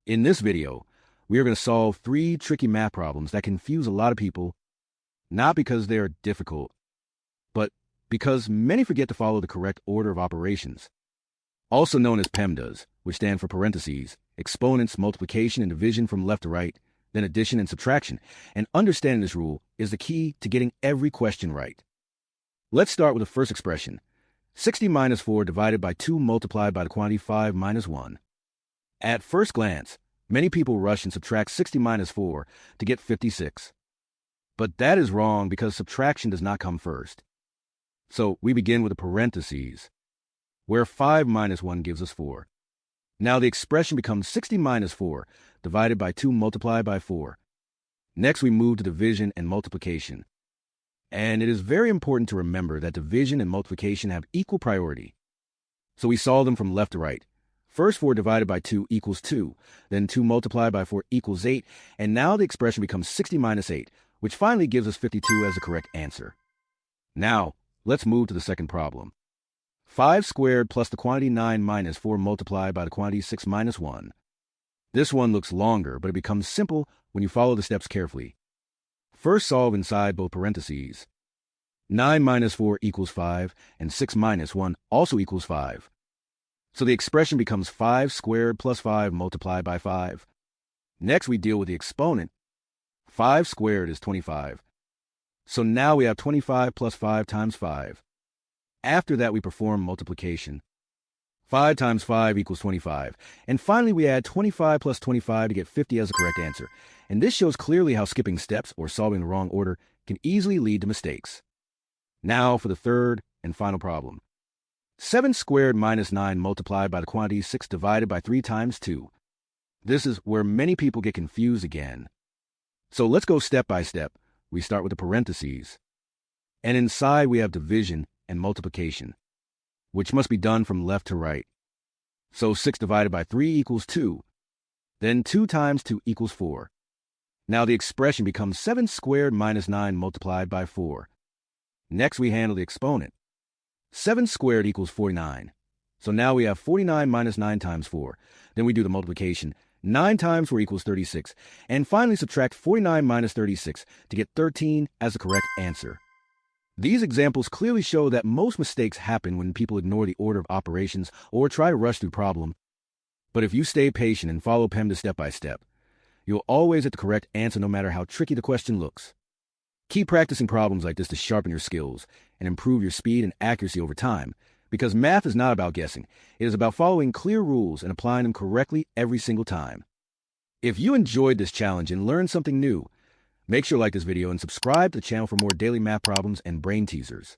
In this video, we are going to solve 3 tricky math problems that confuse a lot of people, not because they are difficult, but because many forget to follow the correct order of operations, also known as PEMDAS, which stand for parentheses, exponents, multiplication, and division from left to right, then addition and subtraction. And understanding this rule is the key to getting every question right. Let's start with the first expression, 60 minus 4 divided by 2 multiplied by the quantity 5 minus 1. At first glance, many people rush and subtract 60 minus 4 to get 56. But that is wrong because subtraction does not come first. So we begin with a parentheses, where 5 minus 1 gives us 4. Now the expression becomes 60 minus 4 divided by 2 multiplied by 4. Next we move to division and multiplication. And it is very important to remember that division and multiplication have equal priority. So we solve them from left to right. First 4 divided by 2 equals 2, then 2 multiplied by 4 equals 8, and now the expression becomes 60 minus 8, which finally gives us 52 as the correct answer. Now, let's move to the second problem. 5 squared plus the quantity 9 minus 4 multiplied by the quantity 6 minus 1. This one looks longer, but it becomes simple when you follow the steps carefully. First solve inside both parentheses. 9 minus 4 equals 5, and 6 minus 1 also equals 5. So the expression becomes 5 squared plus 5 multiplied by 5. Next we deal with the exponent. 5 squared is 25. So now we have 25 plus 5 times 5. After that we perform multiplication. 5 times 5 equals 25. And finally we add 25 plus 25 to get 50 as the correct answer. And this shows clearly how skipping steps or solving the wrong order can easily lead to mistakes. Now for the third and final problem. 7 squared minus 9 multiplied by the quantity 6 divided by 3 times 2. This is where many people get confused again. So let's go step by step. We start with the parentheses. And inside we have division and multiplication, which must be done from left to right. So 6 divided by 3 equals 2. Then 2 times 2 equals 4. Now the expression becomes 7 squared minus 9 multiplied by 4. Next we handle the exponent. 7 squared equals 49. So now we have 49 minus 9 times 4. Then we do the multiplication. 9 times 4 equals 36. And finally subtract 49 minus 36 to get 13 as the correct answer. These examples clearly show that most mistakes happen when people ignore the order of operations or try to rush through problem. But if you stay patient and follow PEMDAS step by step, you'll always get the correct answer no matter how tricky the question looks. Keep practicing problems like this to sharpen your skills and improve your speed and accuracy over time, because math is not about guessing. It is about following clear rules and applying them correctly every single time. If you enjoyed this challenge and learned something new, make sure to like this video and subscribe to the channel for more daily math problems and brain teasers.